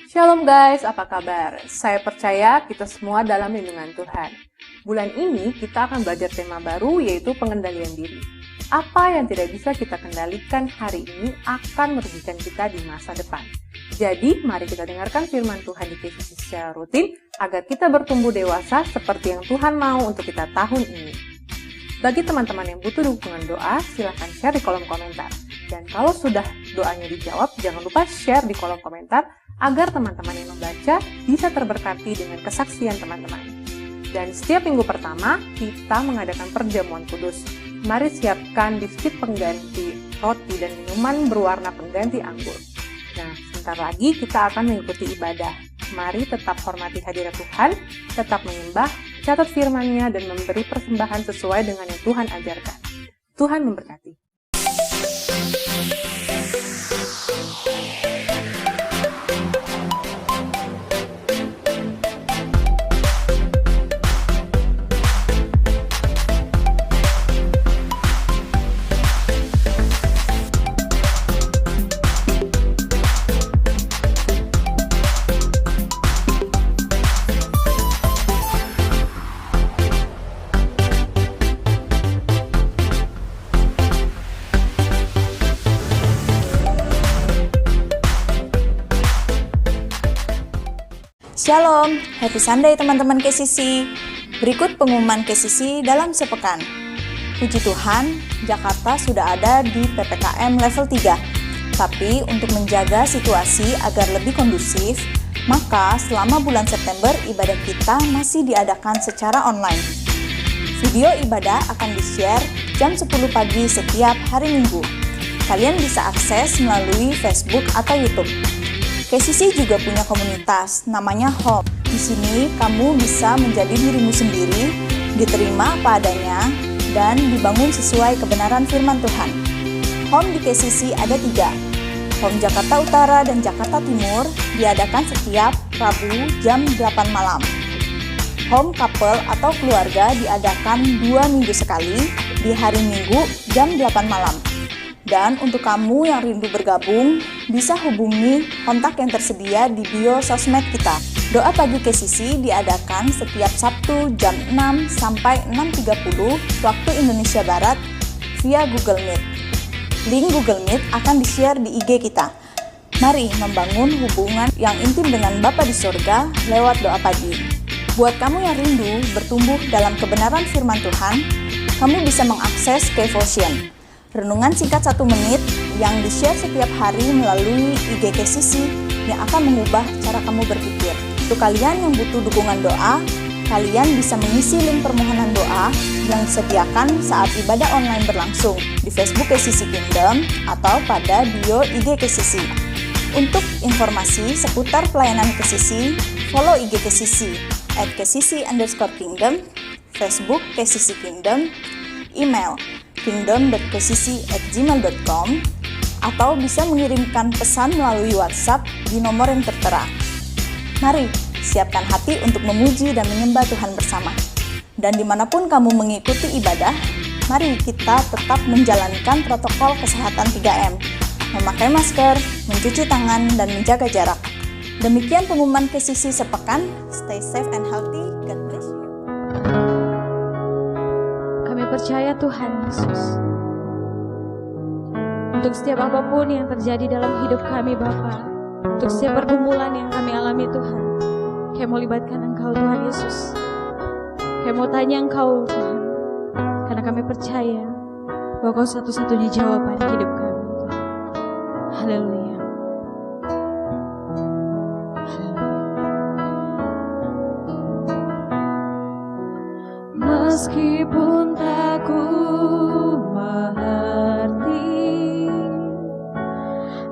Shalom guys, apa kabar? Saya percaya kita semua dalam lindungan Tuhan. Bulan ini kita akan belajar tema baru yaitu pengendalian diri. Apa yang tidak bisa kita kendalikan hari ini akan merugikan kita di masa depan. Jadi, mari kita dengarkan firman Tuhan di KCC secara rutin agar kita bertumbuh dewasa seperti yang Tuhan mau untuk kita tahun ini. Bagi teman-teman yang butuh dukungan doa, silakan share di kolom komentar. Dan kalau sudah doanya dijawab, jangan lupa share di kolom komentar agar teman-teman yang membaca bisa terberkati dengan kesaksian teman-teman. Dan setiap minggu pertama, kita mengadakan perjamuan kudus. Mari siapkan biskuit pengganti roti dan minuman berwarna pengganti anggur. Nah, sebentar lagi kita akan mengikuti ibadah. Mari tetap hormati hadirat Tuhan, tetap menyembah, catat firman-Nya, dan memberi persembahan sesuai dengan yang Tuhan ajarkan. Tuhan memberkati. Shalom, Happy Sunday teman-teman KCC. Berikut pengumuman KCC dalam sepekan. Puji Tuhan, Jakarta sudah ada di PPKM level 3. Tapi untuk menjaga situasi agar lebih kondusif, maka selama bulan September ibadah kita masih diadakan secara online. Video ibadah akan di-share jam 10 pagi setiap hari Minggu. Kalian bisa akses melalui Facebook atau YouTube. KCC juga punya komunitas, namanya Home. Di sini kamu bisa menjadi dirimu sendiri, diterima apa adanya, dan dibangun sesuai kebenaran firman Tuhan. Home di KCC ada 3. Home Jakarta Utara dan Jakarta Timur diadakan setiap Rabu jam 8 malam. Home Couple atau keluarga diadakan 2 minggu sekali di hari Minggu jam 8 malam. Dan untuk kamu yang rindu bergabung, bisa hubungi kontak yang tersedia di bio sosmed kita. Doa pagi KCC diadakan setiap Sabtu jam 6 sampai 6.30 waktu Indonesia Barat via Google Meet. Link Google Meet akan di-share di IG kita. Mari membangun hubungan yang intim dengan Bapa di Sorga lewat doa pagi. Buat kamu yang rindu bertumbuh dalam kebenaran firman Tuhan, kamu bisa mengakses Kevotion. Renungan singkat 1 menit yang di-share setiap hari melalui IG KCC yang akan mengubah cara kamu berpikir. Untuk kalian yang butuh dukungan doa, kalian bisa mengisi link permohonan doa yang disediakan saat ibadah online berlangsung di Facebook KCC Kingdom atau pada bio IG KCC. Untuk informasi seputar pelayanan KCC, follow IG KCC @kcc_kingdom, Facebook KCC Kingdom, email kingdom.kcc@gmail.com, atau bisa mengirimkan pesan melalui WhatsApp di nomor yang tertera. Mari, siapkan hati untuk memuji dan menyembah Tuhan bersama. Dan dimanapun kamu mengikuti ibadah, mari kita tetap menjalankan protokol kesehatan 3M, memakai masker, mencuci tangan, dan menjaga jarak. Demikian pengumuman KCC sepekan. Stay safe and healthy. God bless you. Percaya Tuhan Yesus untuk setiap apapun yang terjadi dalam hidup kami Bapa, untuk setiap pergumulan yang kami alami Tuhan, kami mau libatkan Engkau Tuhan Yesus, kami mau tanya Engkau Tuhan, karena kami percaya bahwa Kau satu-satunya jawaban hidup kami Tuhan. Haleluya. Meskipun tak ku mengerti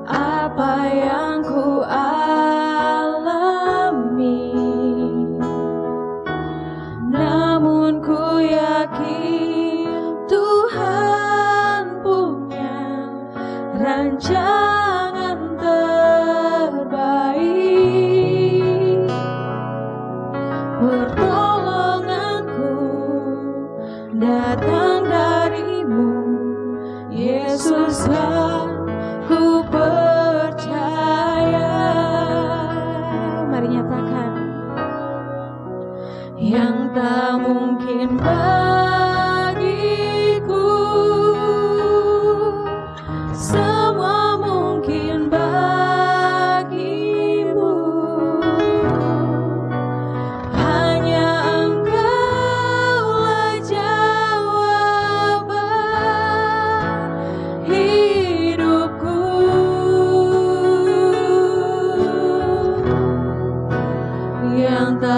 apa yang ku alami, namun ku yakin Tuhan punya rancangan terbaik.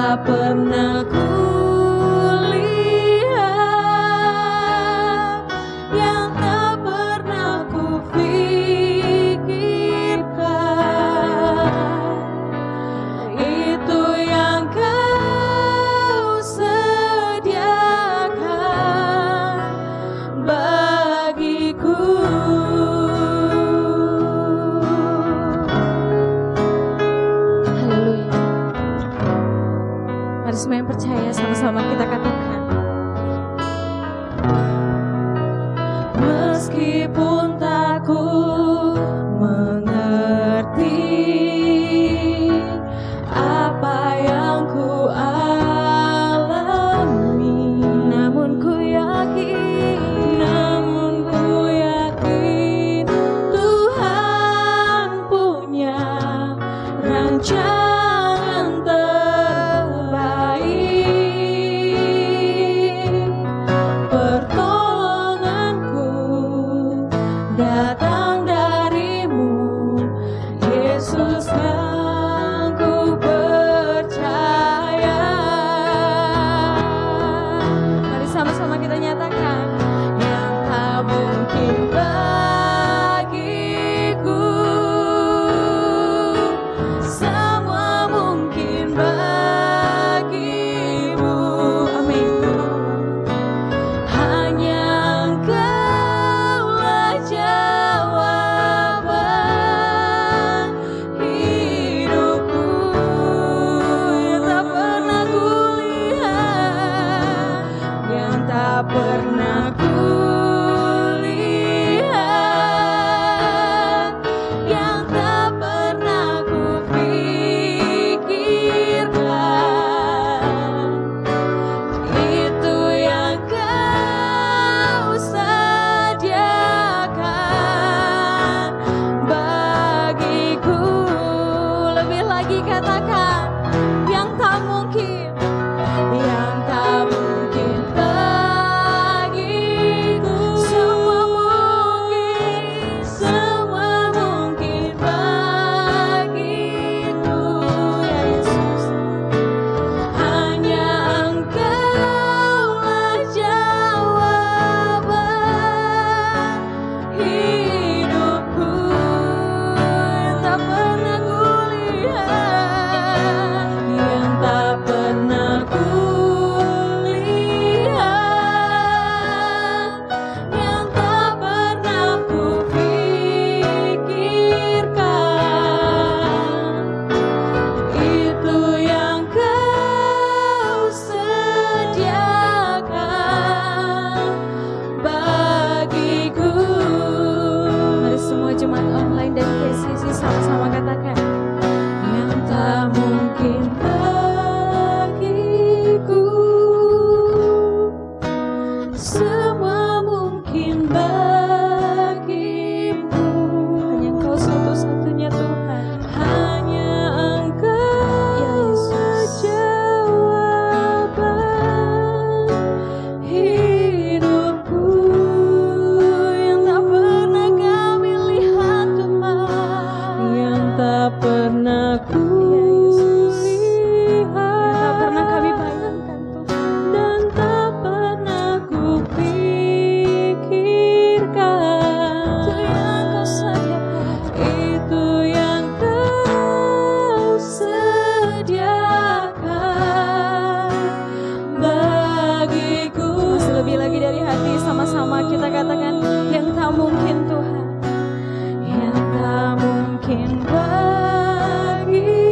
tak pernah kulihat, yang tak pernah kupikirkan, itu yang Kau sediakan bagiku. Haleluya. Mari semua yang percaya sama-sama kita katakan. Meskipun tak ku mengerti apa yang ku alami, namun ku yakin Tuhan punya rancangan terbaik. Pertolonganku datang darimu, Yesus yang ku percaya. Mari sama-sama kita nyatakan. Yang tak mungkin bagiku, semua mungkin bagimu. Amin. Hanya Engkaulah jawaban hidupku, yang tak pernah kulihat, yang tak pernah kulihat, yang tak pernah kupikirkan, itu yang Kau sediakan bagiku. Lebih lagi katakan, yang tak mungkin, yang tak mungkin bagiku, semua mungkin bagiku, ya Yesus. Hanya Engkaulah jawaban hidupku, yang tak pernah kulihat, yang tak pernah kulihat, yang tak pernah kupikirkan, itu yang Kau sediakan bagiku. Mari semua jemaat online dan KCC sama-sama katakan. Yang tak mungkin bagiku, semua mungkin bagimu. Hanya Engkau satu-satunya Tuhan. Hanya Engkau Ya Yesus. jawaban hidupku, yang tak pernah kami lihat Tuhan, yang tak pernah Tak pernah kami kulihat, bayangkan Tuhan. dan tak pernah kupikirkan, Itu yang Kau sediakan. itu yang Kau sediakan bagiku. Masih lebih lagi dari hati sama-sama kita katakan. Yang tak mungkin Tuhan. Yang tak mungkin bagiku,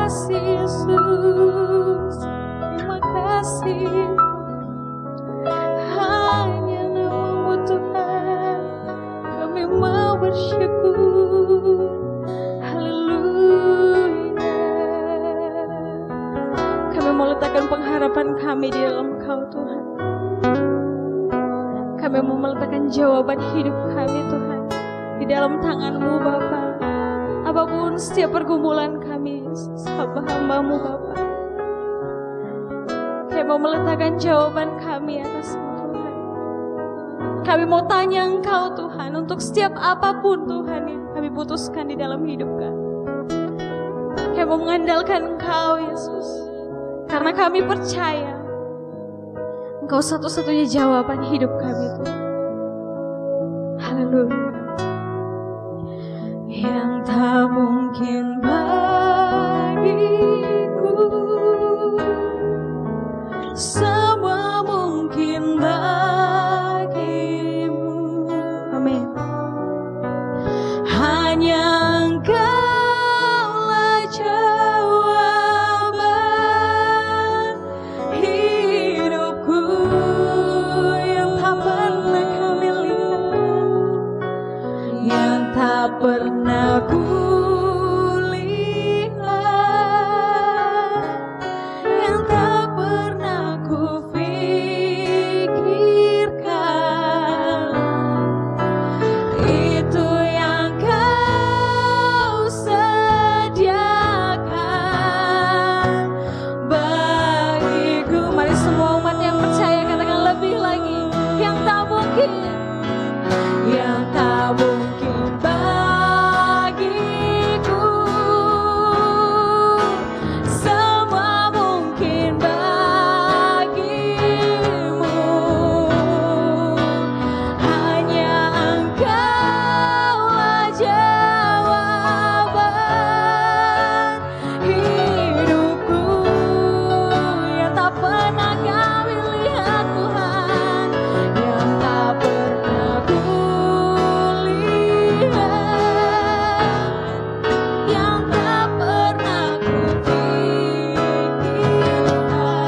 kasih Yesus, terima kasih. Hanya namamu Tuhan, kami mau bersyukur. Haleluya. Kami mau letakkan pengharapan kami di dalam Kau Tuhan. Kami mau meletakkan jawaban hidup kami Tuhan di dalam tangan-Mu Bapa. Apapun setiap pergumulan kami, hamba-hamba-Mu Bapa, kami mau meletakkan jawaban kami atas-Mu Tuhan. Kami mau tanya Engkau Tuhan untuk setiap apapun Tuhan yang kami putuskan di dalam hidup kami. Kami mau mengandalkan Engkau Yesus, karena kami percaya Engkau satu-satunya jawaban hidup kami Tuhan. Haleluya. Yang tak mungkin bagiku, semua mungkin bagimu. Amin. Hanya Engkaulah jawaban hidupku, yang tak pernah kami lihat, yang tak pernah ku lihat, yang tak pernah ku pikirkan. Itu yang Kau sediakan bagiku. Mari semua umat yang percaya katakan lebih lagi. Yang tak mungkin, yang tak mungkin bagiku, semua mungkin bagimu. Hanya Engkaulah jawaban hidupku, yang tak pernah kami lihat Tuhan, yang tak pernah ku lihat, yang tak pernah ku pikirkan.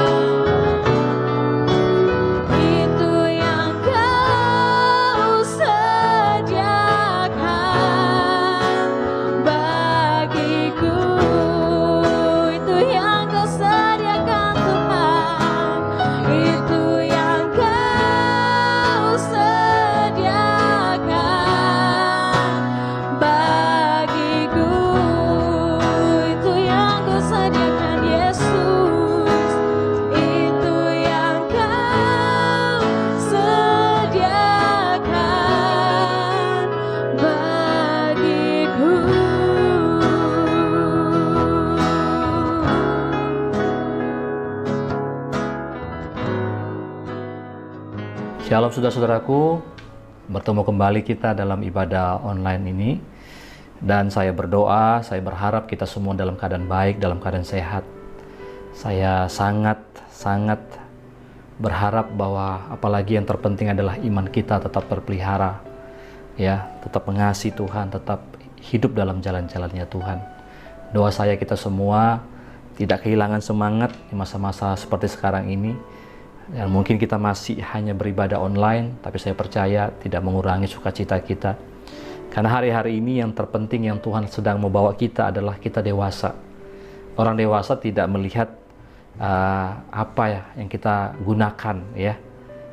Itu yang Kau sediakan bagiku, itu yang Kau sediakan Tuhan, itu yang Kau sediakan bagiku, itu yang Kau sediakan Yesus, itu yang Kau sediakan bagiku. Shalom saudara-saudaraku, bertemu kembali kita dalam ibadah online ini. Dan saya berdoa, saya berharap kita semua dalam keadaan baik, dalam keadaan sehat. Saya sangat berharap bahwa apalagi yang terpenting adalah iman kita tetap terpelihara, ya, tetap mengasihi Tuhan, tetap hidup dalam jalan-jalannya Tuhan. Doa saya kita semua tidak kehilangan semangat di masa-masa seperti sekarang ini. Dan mungkin kita masih hanya beribadah online, tapi saya percaya tidak mengurangi sukacita kita. Karena hari-hari ini yang terpenting yang Tuhan sedang membawa kita adalah kita dewasa. Orang dewasa tidak melihat apa ya yang kita gunakan, ya.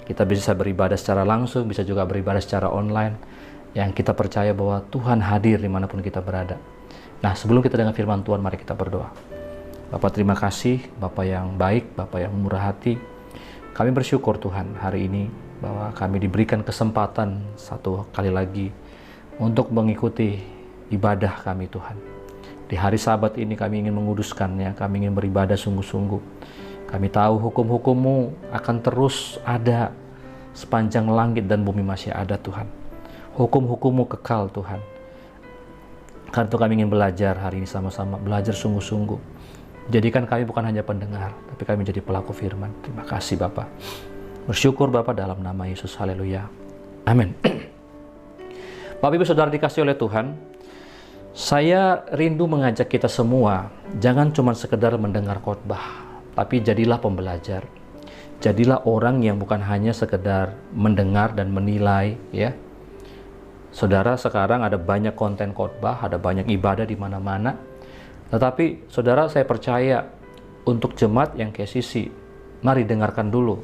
Kita bisa beribadah secara langsung, bisa juga beribadah secara online. Yang kita percaya bahwa Tuhan hadir dimanapun kita berada. Nah, sebelum kita dengar firman Tuhan, mari kita berdoa. Bapak, terima kasih, Bapak yang baik, Bapak yang murah hati. Kami bersyukur Tuhan hari ini bahwa kami diberikan kesempatan satu kali lagi untuk mengikuti ibadah kami Tuhan. Di hari Sabat ini kami ingin menguduskannya, kami ingin beribadah sungguh-sungguh. Kami tahu hukum-hukum-Mu akan terus ada sepanjang langit dan bumi masih ada Tuhan. Hukum-hukum-Mu kekal Tuhan. Karena itu kami ingin belajar hari ini sama-sama, belajar sungguh-sungguh. Jadikan kami bukan hanya pendengar, tapi kami menjadi pelaku firman. Terima kasih Bapa. Bersyukur Bapa dalam nama Yesus. Haleluya. Amin. Bapak Ibu Saudara dikasih oleh Tuhan, Saya rindu mengajak kita semua, jangan cuma sekedar mendengar khotbah, tapi jadilah pembelajar. Jadilah orang yang bukan hanya sekedar mendengar dan menilai, ya. Saudara, sekarang ada banyak konten khotbah, ada banyak ibadah di mana-mana. Tetapi saudara, saya percaya untuk jemaat yang KCC, mari dengarkan dulu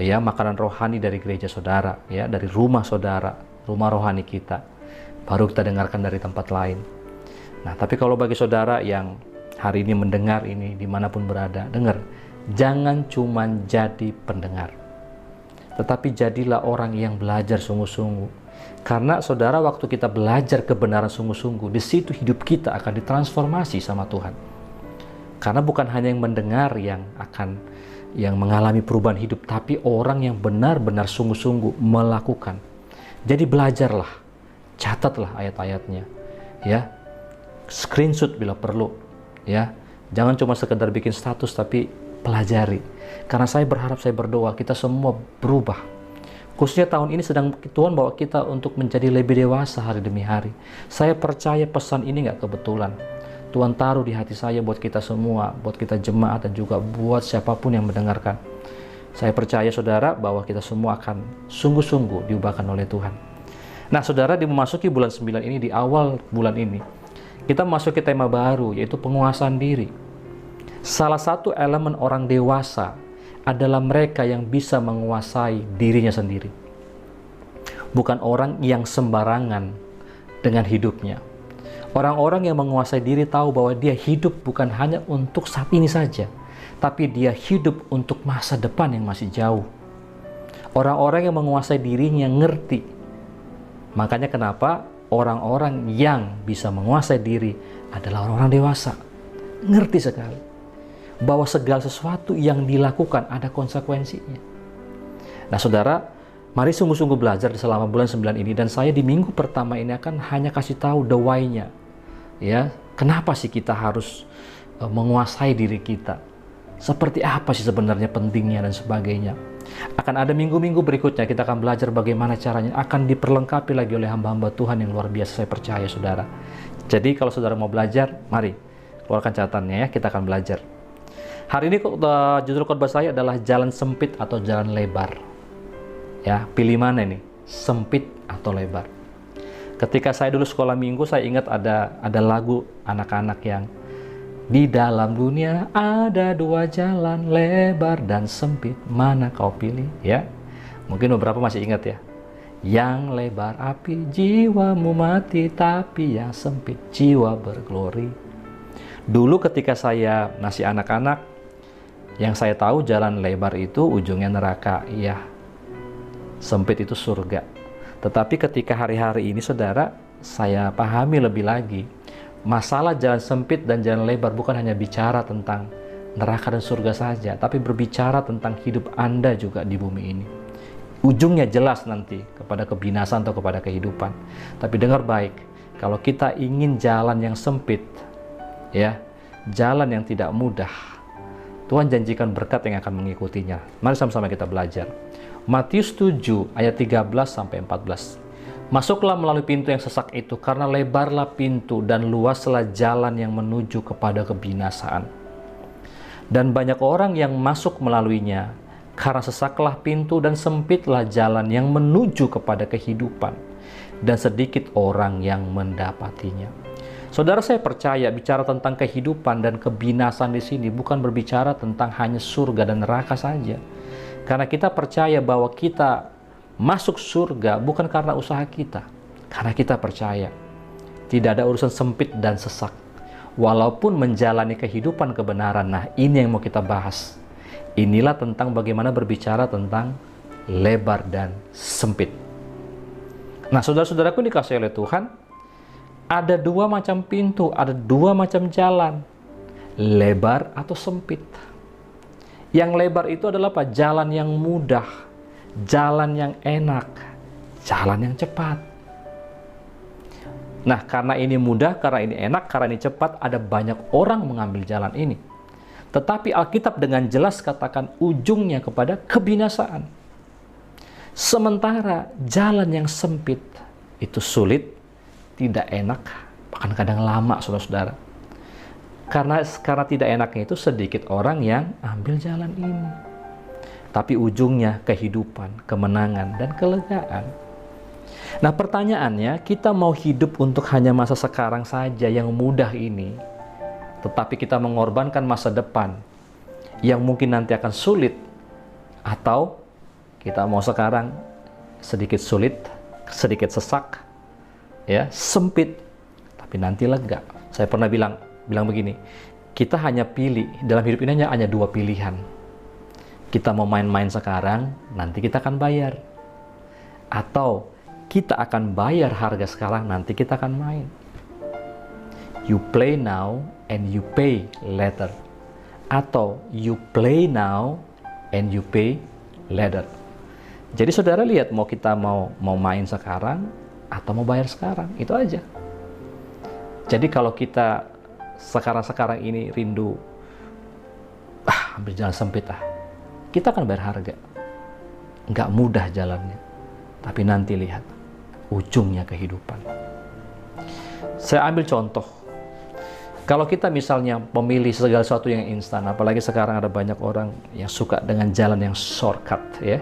ya makanan rohani dari gereja saudara, ya, dari rumah saudara, rumah rohani kita. Baru kita dengarkan dari tempat lain. Nah, tapi kalau bagi saudara yang hari ini mendengar ini dimanapun berada, dengar, jangan cuma jadi pendengar, tetapi jadilah orang yang belajar sungguh-sungguh. Karena saudara, waktu kita belajar kebenaran sungguh-sungguh, di situ hidup kita akan ditransformasi sama Tuhan. Karena bukan hanya yang mendengar yang mengalami perubahan hidup, tapi orang yang benar-benar sungguh-sungguh melakukan. Jadi belajarlah, catatlah ayat-ayatnya, ya, screenshot bila perlu, ya. Jangan cuma sekedar bikin status, tapi pelajari. Karena saya berharap, saya berdoa kita semua berubah. Khususnya tahun ini sedang Tuhan bawa kita untuk menjadi lebih dewasa hari demi hari. Saya percaya pesan ini nggak kebetulan. Tuhan taruh di hati saya buat kita semua, buat kita jemaat, dan juga buat siapapun yang mendengarkan. Saya percaya saudara bahwa kita semua akan sungguh-sungguh diubahkan oleh Tuhan. Nah saudara, di memasuki bulan 9 ini, di awal bulan ini, kita memasuki tema baru, yaitu penguasaan diri. Salah satu elemen orang dewasa adalah mereka yang bisa menguasai dirinya sendiri. Bukan orang yang sembarangan dengan hidupnya. Orang-orang yang menguasai diri tahu bahwa dia hidup bukan hanya untuk saat ini saja, tapi dia hidup untuk masa depan yang masih jauh. Orang-orang yang menguasai dirinya ngerti. Makanya kenapa orang-orang yang bisa menguasai diri adalah orang-orang dewasa. Ngerti sekali bahwa segala sesuatu yang dilakukan ada konsekuensinya. Nah saudara, mari sungguh-sungguh belajar selama bulan 9 ini, dan saya di minggu pertama ini akan hanya kasih tahu the why-nya. Ya, kenapa sih kita harus menguasai diri kita? Seperti apa sih sebenarnya pentingnya dan sebagainya. Akan ada minggu-minggu berikutnya kita akan belajar bagaimana caranya, akan diperlengkapi lagi oleh hamba-hamba Tuhan yang luar biasa, saya percaya saudara. Jadi kalau saudara mau belajar, mari keluarkan catatannya ya, kita akan belajar. Hari ini judul khotbah saya adalah jalan sempit atau jalan lebar. Ya, pilih mana ini? Sempit atau lebar? Ketika saya dulu sekolah minggu, saya ingat ada lagu anak-anak yang di dalam dunia ada dua jalan, lebar dan sempit, mana kau pilih? Ya, mungkin beberapa masih ingat ya. Yang lebar api jiwamu mati, tapi yang sempit jiwa berglori. Dulu ketika saya masih anak-anak, yang saya tahu jalan lebar itu ujungnya neraka, iya. Sempit itu surga. Tetapi ketika hari-hari ini saudara, saya pahami lebih lagi. Masalah jalan sempit dan jalan lebar bukan hanya bicara tentang neraka dan surga saja, tapi berbicara tentang hidup Anda juga di bumi ini. Ujungnya jelas nanti kepada kebinasaan atau kepada kehidupan. Tapi dengar baik, kalau kita ingin jalan yang sempit, ya, jalan yang tidak mudah, Tuhan janjikan berkat yang akan mengikutinya. Mari sama-sama kita belajar. Matius 7 ayat 13-14. Masuklah melalui pintu yang sesak itu, karena lebarlah pintu dan luaslah jalan yang menuju kepada kebinasaan. Dan banyak orang yang masuk melaluinya, karena sesaklah pintu dan sempitlah jalan yang menuju kepada kehidupan, dan sedikit orang yang mendapatinya. Saudara, saya percaya bicara tentang kehidupan dan kebinasan di sini bukan berbicara tentang hanya surga dan neraka saja. Karena kita percaya bahwa kita masuk surga bukan karena usaha kita. Karena kita percaya tidak ada urusan sempit dan sesak. Walaupun menjalani kehidupan kebenaran, nah ini yang mau kita bahas. Inilah tentang bagaimana berbicara tentang lebar dan sempit. Nah saudara-saudaraku dikasihi oleh Tuhan, ada dua macam pintu, ada dua macam jalan, lebar atau sempit. Yang lebar itu adalah apa? Jalan yang mudah, jalan yang enak, jalan yang cepat. Nah, karena ini mudah, karena ini enak, karena ini cepat, ada banyak orang mengambil jalan ini. Tetapi Alkitab dengan jelas katakan ujungnya kepada kebinasaan. Sementara jalan yang sempit itu sulit, tidak enak, Bahkan kadang lama, saudara-saudara. Karena tidak enaknya itu sedikit orang yang ambil jalan ini. Tapi ujungnya kehidupan, kemenangan, dan kelegaan. Nah pertanyaannya, kita mau hidup untuk hanya masa sekarang saja yang mudah ini, tetapi kita mengorbankan masa depan yang mungkin nanti akan sulit, atau kita mau sekarang sedikit sulit, sedikit sesak, ya, sempit, tapi nanti lega. Saya pernah bilang begini, kita hanya pilih, dalam hidup ini hanya dua pilihan. Kita mau main-main sekarang, nanti kita akan bayar. Atau kita akan bayar harga sekarang, nanti kita akan main. You play now and you pay later. Atau you play now and you pay later. Jadi saudara lihat, mau kita mau main sekarang atau mau bayar sekarang, itu aja. Jadi kalau kita sekarang ini rindu ambil jalan sempit, kita akan bayar harga. Nggak mudah jalannya, tapi nanti lihat ujungnya kehidupan. Saya ambil contoh, kalau kita misalnya memilih segala sesuatu yang instan, apalagi sekarang ada banyak orang yang suka dengan jalan yang shortcut, ya.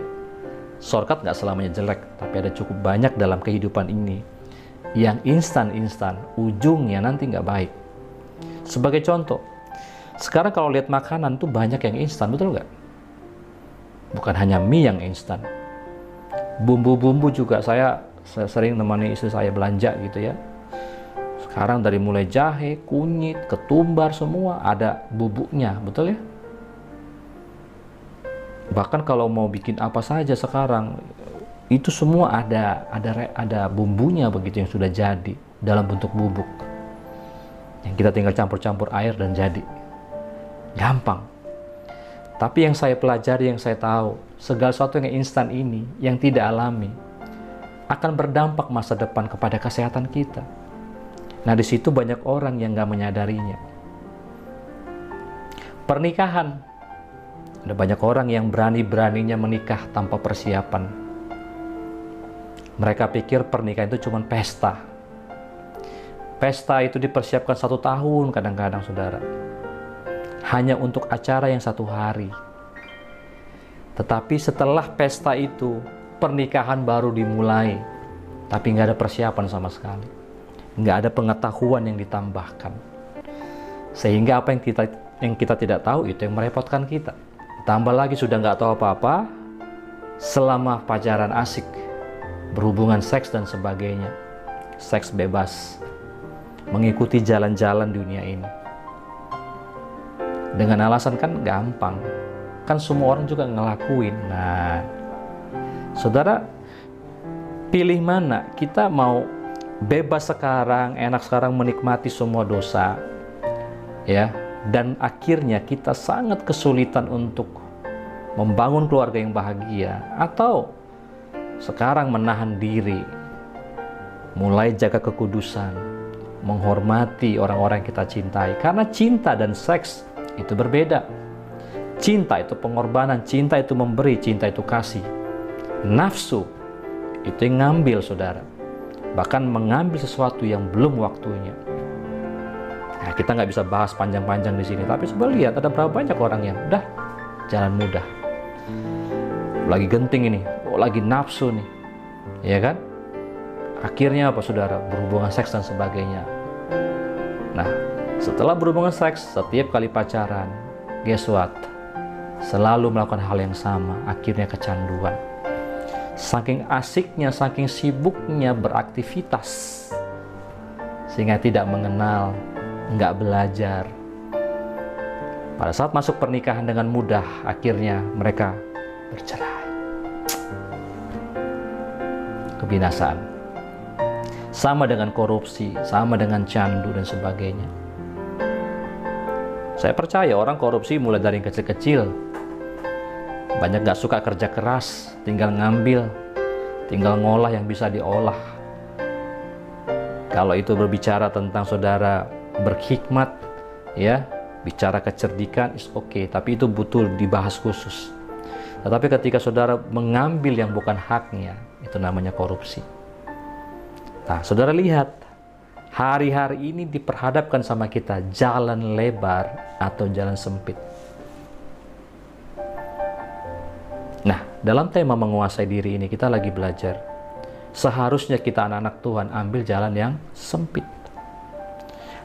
Shortcut nggak selamanya jelek, tapi ada cukup banyak dalam kehidupan ini yang instan, ujungnya nanti nggak baik. Sebagai contoh, sekarang kalau lihat makanan tuh banyak yang instan, betul nggak? Bukan hanya mie yang instan, bumbu-bumbu juga. Saya sering nemani istri saya belanja gitu ya. Sekarang dari mulai jahe, kunyit, ketumbar, semua ada bubuknya, betul ya? Bahkan kalau mau bikin apa saja sekarang, itu semua ada bumbunya begitu yang sudah jadi dalam bentuk bubuk. Yang kita tinggal campur-campur air dan jadi. Gampang. Tapi yang saya pelajari, yang saya tahu, segala sesuatu yang instan ini, yang tidak alami, akan berdampak masa depan kepada kesehatan kita. Nah, di situ banyak orang yang nggak menyadarinya. Pernikahan. Ada banyak orang yang berani-beraninya menikah tanpa persiapan. Mereka pikir pernikahan itu cuma pesta. Pesta itu dipersiapkan 1 tahun kadang-kadang, saudara. Hanya untuk acara yang 1 hari. Tetapi setelah pesta itu, pernikahan baru dimulai. Tapi nggak ada persiapan sama sekali. Nggak ada pengetahuan yang ditambahkan. Sehingga apa yang kita tidak tahu itu yang merepotkan kita. Tambah lagi sudah nggak tahu apa-apa, selama pacaran asik, berhubungan seks dan sebagainya. Seks bebas. Mengikuti jalan-jalan dunia ini. Dengan alasan kan gampang. Kan semua orang juga ngelakuin. Nah, saudara, pilih mana? Kita mau bebas sekarang, enak sekarang, menikmati semua dosa, ya, dan akhirnya kita sangat kesulitan untuk membangun keluarga yang bahagia, atau sekarang menahan diri, mulai jaga kekudusan, menghormati orang-orang yang kita cintai, karena cinta dan seks itu berbeda. Cinta itu pengorbanan, cinta itu memberi, cinta itu kasih. Nafsu itu yang ngambil, saudara. Bahkan mengambil sesuatu yang belum waktunya. Nah, kita nggak bisa bahas panjang-panjang di sini, tapi coba lihat ada berapa banyak orang yang udah jalan mudah. Lagi genting ini, lagi nafsu nih, ya kan? Akhirnya apa, saudara? Berhubungan seks dan sebagainya. Nah, setelah berhubungan seks, setiap kali pacaran, guess what? Selalu melakukan hal yang sama, akhirnya kecanduan. Saking asiknya, saking sibuknya beraktivitas, sehingga tidak mengenal, nggak belajar. Pada saat masuk pernikahan dengan mudah, akhirnya mereka bercerai. Kebinasaan. Sama dengan korupsi, sama dengan candu dan sebagainya. Saya percaya orang korupsi mulai dari yang kecil-kecil. Banyak gak suka kerja keras, tinggal ngambil, tinggal ngolah yang bisa diolah. Kalau itu berbicara tentang saudara berhikmat, ya, bicara kecerdikan, is okay, tapi itu butuh dibahas khusus. Tetapi ketika saudara mengambil yang bukan haknya, itu namanya korupsi. Nah, saudara lihat, Hari-hari ini diperhadapkan sama kita jalan lebar atau jalan sempit. Nah, dalam tema menguasai diri ini kita lagi belajar. Seharusnya kita anak-anak Tuhan ambil jalan yang sempit.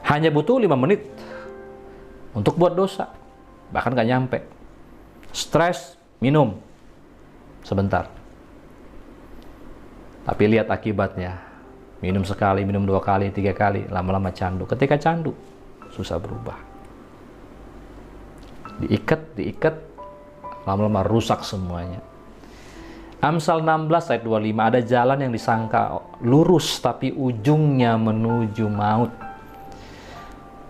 Hanya butuh 5 menit untuk buat dosa. Bahkan gak nyampe. Stres, minum. Sebentar. Tapi lihat akibatnya. Minum sekali, minum 2 kali, 3 kali. Lama-lama candu. Ketika candu, susah berubah. Diikat. Lama-lama rusak semuanya. Amsal 16 ayat 25, ada jalan yang disangka lurus tapi ujungnya menuju maut.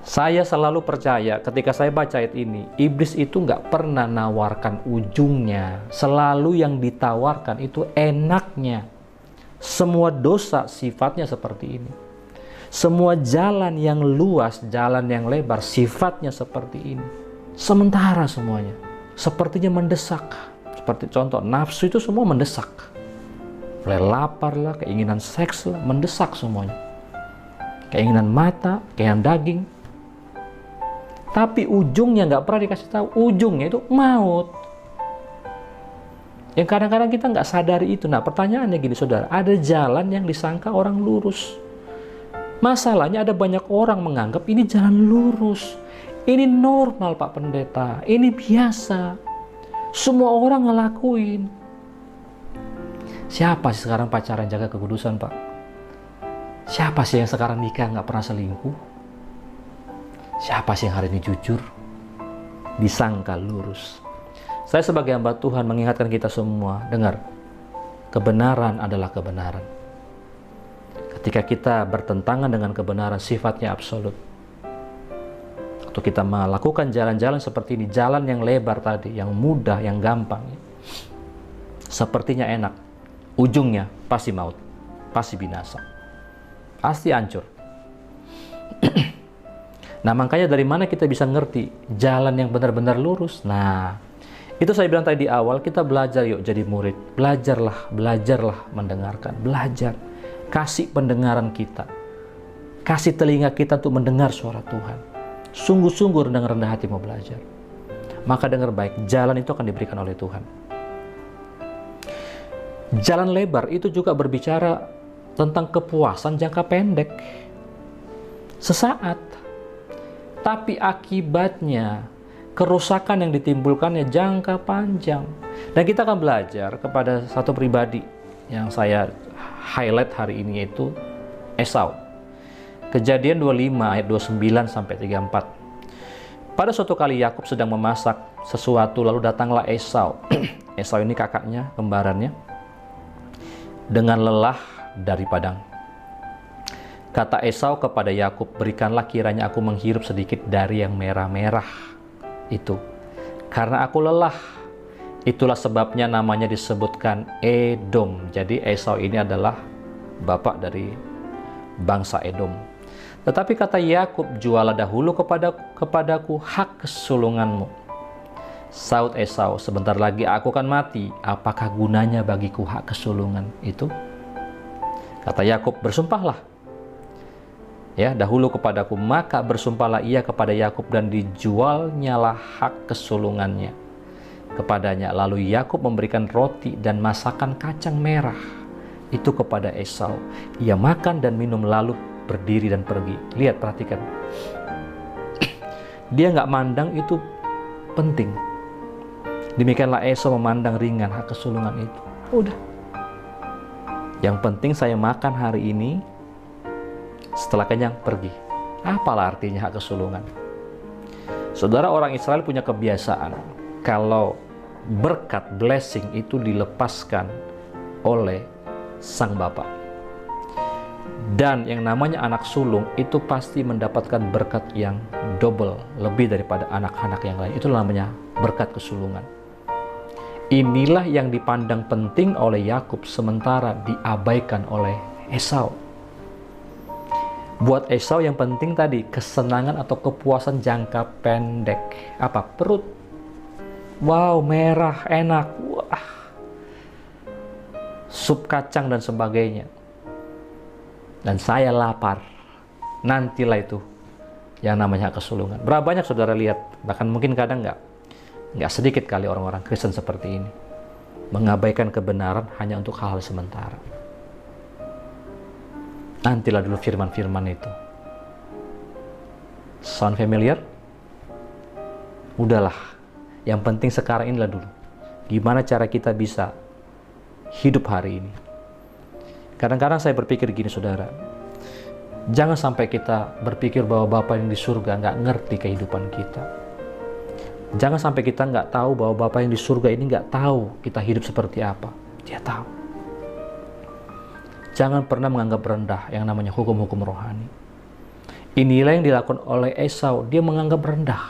Saya selalu percaya ketika saya baca ayat ini, iblis itu nggak pernah nawarkan ujungnya. Selalu yang ditawarkan itu enaknya. Semua dosa sifatnya seperti ini. Semua jalan yang luas, jalan yang lebar sifatnya seperti ini. Sementara semuanya. Sepertinya mendesak. Seperti contoh, nafsu itu semua mendesak. Mulai lapar lah, keinginan seks lah, mendesak semuanya. Keinginan mata, keinginan daging. Tapi ujungnya nggak pernah dikasih tahu. Ujungnya itu maut. Yang kadang-kadang kita nggak sadari itu. Nah, pertanyaannya gini saudara, ada jalan yang disangka orang lurus. Masalahnya ada banyak orang menganggap ini jalan lurus. Ini normal Pak Pendeta, ini biasa. Semua orang ngelakuin. Siapa sih sekarang pacaran jaga kekudusan Pak? Siapa sih yang sekarang nikah nggak pernah selingkuh? Siapa sih yang hari ini jujur? Disangka lurus. Saya sebagai hamba Tuhan mengingatkan kita semua, dengar, kebenaran adalah kebenaran. Ketika kita bertentangan dengan kebenaran, sifatnya absolut. Atau kita melakukan jalan-jalan seperti ini, jalan yang lebar tadi, yang mudah, yang gampang, sepertinya enak, ujungnya pasti maut, pasti binasa, pasti hancur. Nah, makanya dari mana kita bisa ngerti jalan yang benar-benar lurus? Nah, itu saya bilang tadi di awal, kita belajar yuk jadi murid. Belajarlah mendengarkan, belajar. Kasih pendengaran kita, kasih telinga kita untuk mendengar suara Tuhan. Sungguh-sungguh rendah hati mau belajar. Maka dengar baik, jalan itu akan diberikan oleh Tuhan. Jalan lebar itu juga berbicara tentang kepuasan jangka pendek. Sesaat. Tapi akibatnya, kerusakan yang ditimbulkannya jangka panjang. Dan kita akan belajar kepada satu pribadi yang saya highlight hari ini, yaitu Esau. Kejadian 25 ayat 29 sampai 34. Pada suatu kali Yakub sedang memasak sesuatu, lalu datanglah Esau. Esau ini kakaknya, kembarannya, dengan lelah dari padang. Kata Esau kepada Yakub, berikanlah kiranya aku menghirup sedikit dari yang merah-merah itu, karena aku lelah. Itulah sebabnya namanya disebutkan Edom. Jadi Esau ini adalah bapak dari bangsa Edom. Tetapi kata Yakub, jualah dahulu kepadaku hak kesulunganmu. Saud Esau, sebentar lagi aku akan mati. Apakah gunanya bagiku hak kesulungan itu? Kata Yakub, bersumpahlah. Ya, dahulu kepadaku. Maka bersumpahlah ia kepada Yakub, dan dijualnyalah hak kesulungannya kepadanya. Lalu Yakub memberikan roti dan masakan kacang merah itu kepada Esau. Ia makan dan minum, lalu berdiri dan pergi. Lihat, perhatikan. Dia nggak mandang itu penting. Demikianlah Esau memandang ringan hak kesulungan itu. Udah. Yang penting saya makan hari ini, setelah kenyang pergi. Apalah artinya hak kesulungan? Saudara, orang Israel punya kebiasaan, kalau berkat, blessing itu dilepaskan oleh sang bapak. Dan yang namanya anak sulung itu pasti mendapatkan berkat yang double, lebih daripada anak-anak yang lain. Itu namanya berkat kesulungan. Inilah yang dipandang penting oleh Yakub, sementara diabaikan oleh Esau. Buat Esau yang penting tadi kesenangan atau kepuasan jangka pendek. Apa? Perut. Wow, merah, enak. Wah. Sup kacang dan sebagainya. Dan saya lapar. nantilah itu yang namanya hak kesulungan. Berapa banyak saudara lihat, bahkan mungkin kadang nggak sedikit kali orang-orang Kristen seperti ini, mengabaikan kebenaran hanya untuk hal-hal sementara. Nantilah dulu firman-firman itu. Sound familiar? Udahlah, yang penting sekarang inilah dulu. Gimana cara kita bisa hidup hari ini? Kadang-kadang saya berpikir gini saudara, jangan sampai kita berpikir bahwa Bapa yang di surga nggak ngerti kehidupan kita. Jangan sampai kita nggak tahu bahwa Bapa yang di surga ini nggak tahu kita hidup seperti apa. Dia tahu. Jangan pernah menganggap rendah yang namanya hukum-hukum rohani. Inilah yang dilakukan oleh Esau, dia menganggap rendah.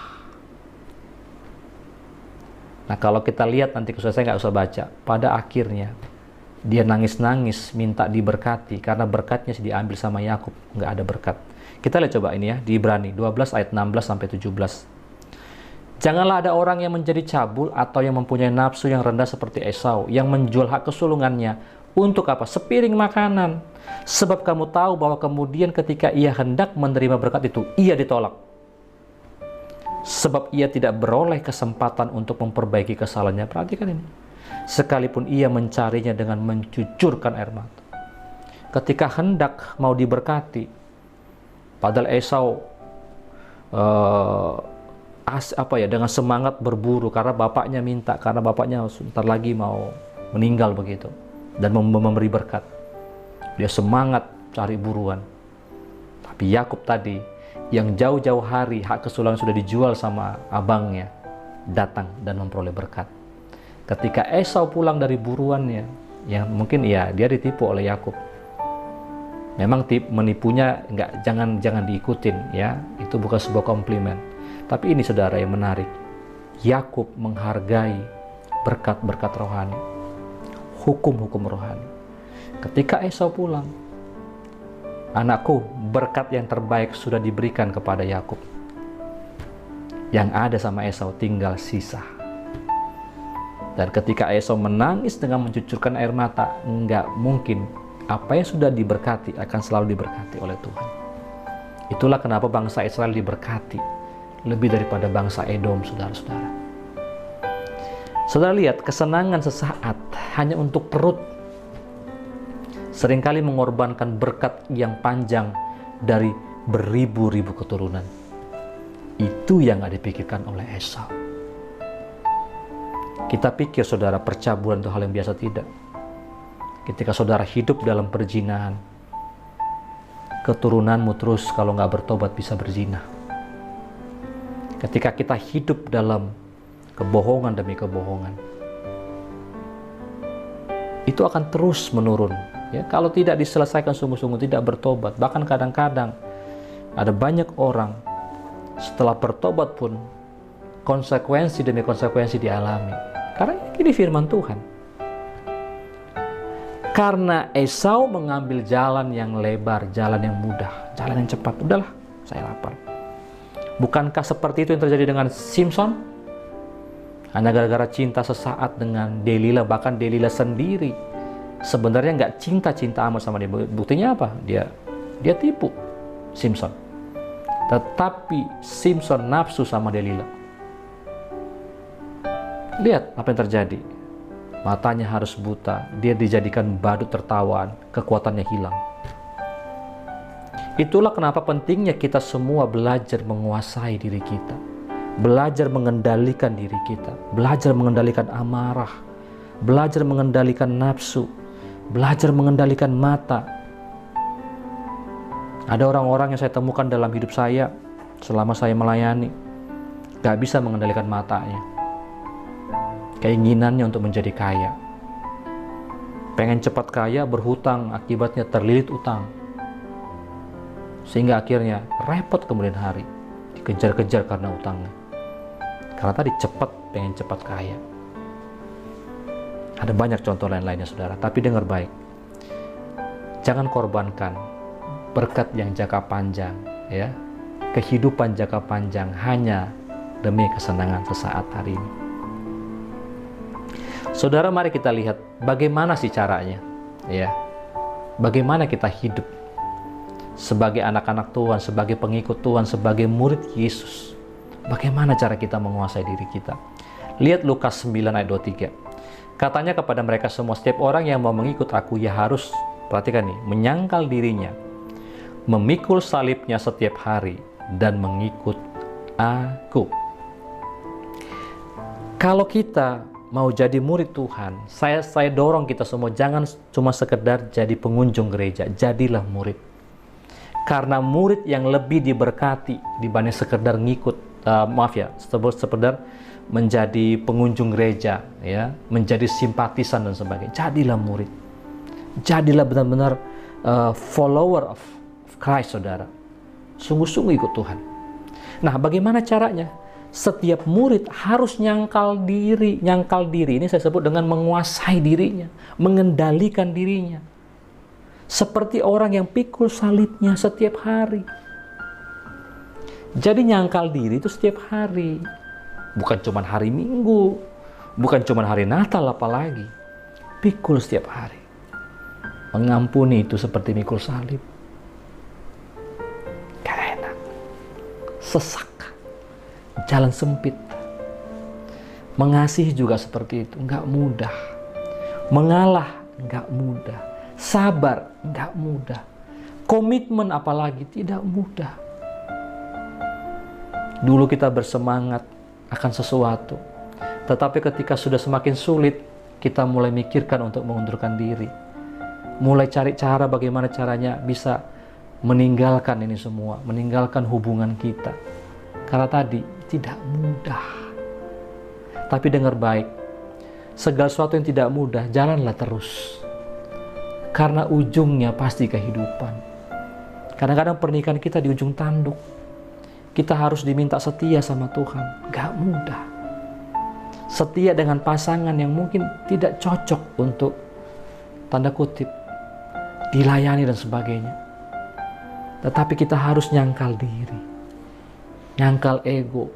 Nah kalau kita lihat nanti, saya nggak usah baca, pada akhirnya dia nangis-nangis minta diberkati karena berkatnya diambil sama Yakub, nggak ada berkat. Kita lihat coba ini ya, di Ibrani 12 ayat 16 sampai 17. Janganlah ada orang yang menjadi cabul atau yang mempunyai nafsu yang rendah seperti Esau, yang menjual hak kesulungannya untuk apa? Sepiring makanan. Sebab kamu tahu bahwa kemudian ketika ia hendak menerima berkat itu, ia ditolak. Sebab ia tidak beroleh kesempatan untuk memperbaiki kesalahannya. Perhatikan ini. Sekalipun ia mencarinya dengan mencucurkan air mata. Ketika hendak mau diberkati, padahal Esau dengan semangat berburu karena bapaknya minta, karena bapaknya sebentar lagi mau meninggal begitu dan memberi berkat. Dia semangat cari buruan. Tapi Yakub tadi yang jauh-jauh hari hak kesulungan sudah dijual sama abangnya, datang dan memperoleh berkat. Ketika Esau pulang dari buruannya, yang mungkin ya dia ditipu oleh Yakub. Memang menipunya jangan diikutin ya, itu bukan sebuah komplimen. Tapi ini saudara yang menarik. Yakub menghargai berkat-berkat rohani, hukum-hukum rohani. Ketika Esau pulang, anakku, berkat yang terbaik sudah diberikan kepada Yakub. Yang ada sama Esau tinggal sisa. Dan ketika Esau menangis dengan mencucurkan air mata, enggak mungkin apa yang sudah diberkati akan selalu diberkati oleh Tuhan. Itulah kenapa bangsa Israel diberkati lebih daripada bangsa Edom, saudara-saudara. Saudara lihat, kesenangan sesaat hanya untuk perut seringkali mengorbankan berkat yang panjang dari beribu-ribu keturunan. Itu yang gak dipikirkan oleh Esau. Kita pikir saudara percabulan itu hal yang biasa, tidak. Ketika saudara hidup dalam perzinahan, keturunanmu terus kalau gak bertobat bisa berzina. Ketika kita hidup dalam kebohongan demi kebohongan, itu akan terus menurun. Ya, kalau tidak diselesaikan sungguh-sungguh, tidak bertobat. Bahkan kadang-kadang ada banyak orang setelah bertobat pun konsekuensi demi konsekuensi dialami. Karena ini firman Tuhan. Karena Esau mengambil jalan yang lebar, jalan yang mudah, jalan yang cepat. Udahlah, saya lapar. Bukankah seperti itu yang terjadi dengan Simpson? Hanya gara-gara cinta sesaat dengan Delila, bahkan Delila sendiri sebenarnya nggak cinta amat sama dia. Buktinya apa? Dia tipu Simpson. Tetapi Simpson nafsu sama Delila. Lihat apa yang terjadi. Matanya harus buta, dia dijadikan badut tertawaan, kekuatannya hilang. Itulah kenapa pentingnya kita semua belajar menguasai diri kita, belajar mengendalikan diri kita, belajar mengendalikan amarah, belajar mengendalikan nafsu, belajar mengendalikan mata. Ada orang-orang yang saya temukan dalam hidup saya selama saya melayani, gak bisa mengendalikan matanya. Keinginannya untuk menjadi kaya, pengen cepat kaya, berhutang, akibatnya terlilit utang, sehingga akhirnya repot kemudian hari, dikejar-kejar karena utangnya. Karena tadi pengen cepat kaya. Ada banyak contoh lain-lainnya saudara, tapi dengar baik, jangan korbankan berkat yang jangka panjang, ya, kehidupan jangka panjang hanya demi kesenangan sesaat hari ini. Saudara, mari kita lihat bagaimana sih caranya, ya. Bagaimana kita hidup sebagai anak-anak Tuhan, sebagai pengikut Tuhan, sebagai murid Yesus. Bagaimana cara kita menguasai diri kita? Lihat Lukas 9 ayat 23. Katanya kepada mereka semua, setiap orang yang mau mengikut aku, ia harus, perhatikan nih, menyangkal dirinya, memikul salibnya setiap hari, dan mengikut aku. Kalau kita mau jadi murid Tuhan, saya dorong kita semua, jangan cuma sekedar jadi pengunjung gereja, jadilah murid. Karena murid yang lebih diberkati dibanding sekedar ngikut, sekedar menjadi pengunjung gereja, ya, menjadi simpatisan dan sebagainya. Jadilah murid, jadilah benar-benar follower of Christ, saudara. Sungguh-sungguh ikut Tuhan. Nah, bagaimana caranya? Setiap murid harus nyangkal diri. Nyangkal diri ini saya sebut dengan menguasai dirinya, mengendalikan dirinya. Seperti orang yang pikul salibnya setiap hari. Jadi nyangkal diri itu setiap hari. Bukan cuma hari Minggu, bukan cuma hari Natal apalagi. Pikul setiap hari. Mengampuni itu seperti mikul salib. Gak enak. Sesak. Jalan sempit. Mengasihi juga seperti itu, nggak mudah. Mengalah nggak mudah. Sabar nggak mudah. Komitmen apalagi tidak mudah. Dulu kita bersemangat akan sesuatu, tetapi ketika sudah semakin sulit, kita mulai mikirkan untuk mengundurkan diri. Mulai cari cara bagaimana caranya bisa meninggalkan ini semua, meninggalkan hubungan kita. Karena tadi tidak mudah. Tapi dengar baik, segala sesuatu yang tidak mudah, jalanlah terus. Karena ujungnya pasti kehidupan. Kadang-kadang pernikahan kita di ujung tanduk. Kita harus diminta setia sama Tuhan. Gak mudah. Setia dengan pasangan yang mungkin tidak cocok untuk, tanda kutip, dilayani dan sebagainya. Tetapi kita harus nyangkal diri. Nyangkal ego.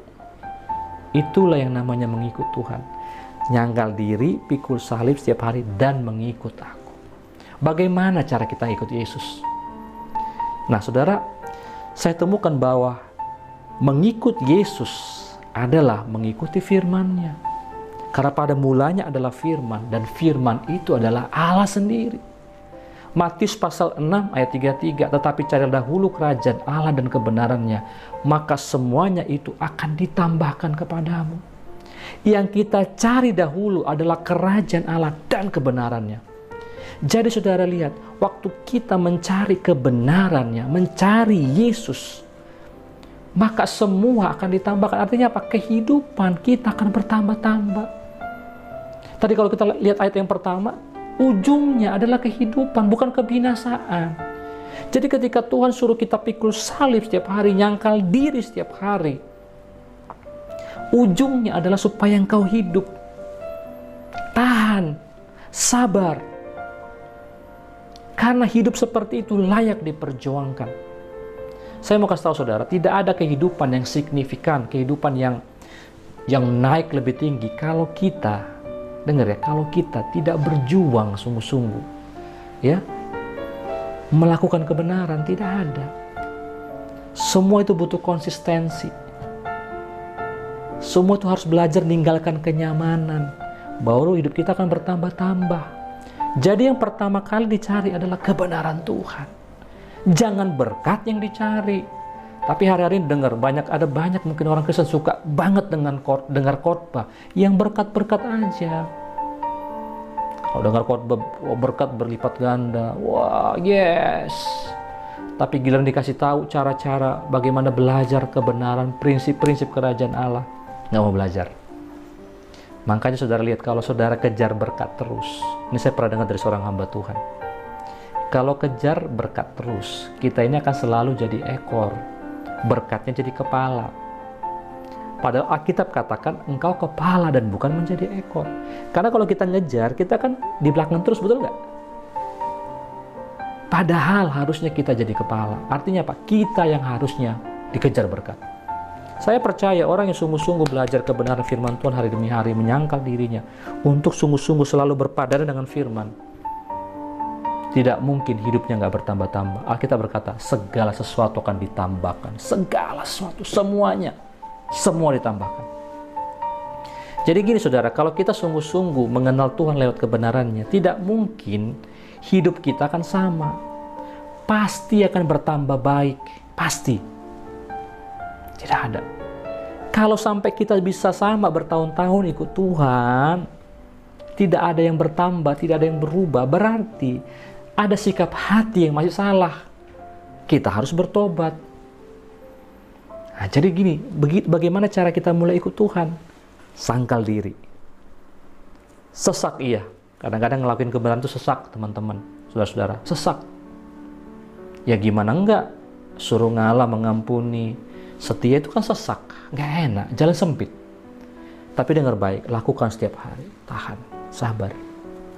Itulah yang namanya mengikut Tuhan. Nyangkal diri, pikul salib setiap hari, dan mengikut aku. Bagaimana cara kita ikut Yesus? Nah, saudara, saya temukan bahwa mengikut Yesus adalah mengikuti firman-Nya. Karena pada mulanya adalah firman, dan firman itu adalah Allah sendiri. Matius pasal 6 ayat 33, tetapi carilah dahulu kerajaan Allah dan kebenarannya, maka semuanya itu akan ditambahkan kepadamu. Yang kita cari dahulu adalah kerajaan Allah dan kebenarannya. Jadi saudara lihat, waktu kita mencari kebenarannya, mencari Yesus, maka semua akan ditambahkan. Artinya apa? Kehidupan kita akan bertambah-tambah. Tadi kalau kita lihat ayat yang pertama, ujungnya adalah kehidupan, bukan kebinasaan. Jadi ketika Tuhan suruh kita pikul salib setiap hari, nyangkal diri setiap hari, ujungnya adalah supaya engkau hidup. Tahan, sabar. Karena hidup seperti itu layak diperjuangkan. Saya mau kasih tahu saudara, tidak ada kehidupan yang signifikan, kehidupan yang naik lebih tinggi kalau kita, dengar ya, kalau kita tidak berjuang sungguh-sungguh, ya, melakukan kebenaran, tidak ada. Semua itu butuh konsistensi. Semua itu harus belajar meninggalkan kenyamanan, baru hidup kita akan bertambah-tambah. Jadi yang pertama kali dicari adalah kebenaran Tuhan. Jangan berkat yang dicari. Tapi hari-hari ini ada banyak mungkin orang Kristen suka banget dengan dengar khotbah yang berkat-berkat aja. Kalau dengar khotbah berkat berlipat ganda, wah yes. Tapi giliran dikasih tahu cara-cara bagaimana belajar kebenaran, prinsip-prinsip kerajaan Allah, nggak mau belajar. Makanya saudara lihat, kalau saudara kejar berkat terus, ini saya pernah dengar dari seorang hamba Tuhan. Kalau kejar berkat terus, kita ini akan selalu jadi ekor. Berkatnya jadi kepala. Padahal Alkitab katakan engkau kepala dan bukan menjadi ekor. Karena kalau kita ngejar, kita kan di belakang terus, betul nggak? Padahal harusnya kita jadi kepala. Artinya apa? Kita yang harusnya dikejar berkat. Saya percaya orang yang sungguh-sungguh belajar kebenaran firman Tuhan hari demi hari, menyangkal dirinya untuk sungguh-sungguh selalu berpadanan dengan firman, tidak mungkin hidupnya nggak bertambah-tambah. Alkitab berkata, segala sesuatu akan ditambahkan. Segala sesuatu, semuanya. Semua ditambahkan. Jadi gini saudara, kalau kita sungguh-sungguh mengenal Tuhan lewat kebenarannya, tidak mungkin hidup kita akan sama. Pasti akan bertambah baik. Pasti. Tidak ada. Kalau sampai kita bisa sama bertahun-tahun ikut Tuhan, tidak ada yang bertambah, tidak ada yang berubah, berarti ada sikap hati yang masih salah. Kita harus bertobat. Nah, jadi gini, bagaimana cara kita mulai ikut Tuhan? Sangkal diri. Sesak iya. Kadang-kadang ngelakuin kebenaran itu sesak, teman-teman, saudara-saudara. Sesak. Ya gimana enggak? Suruh ngalah, mengampuni. Setia itu kan sesak. Nggak enak, jalan sempit. Tapi dengar baik, lakukan setiap hari. Tahan, sabar.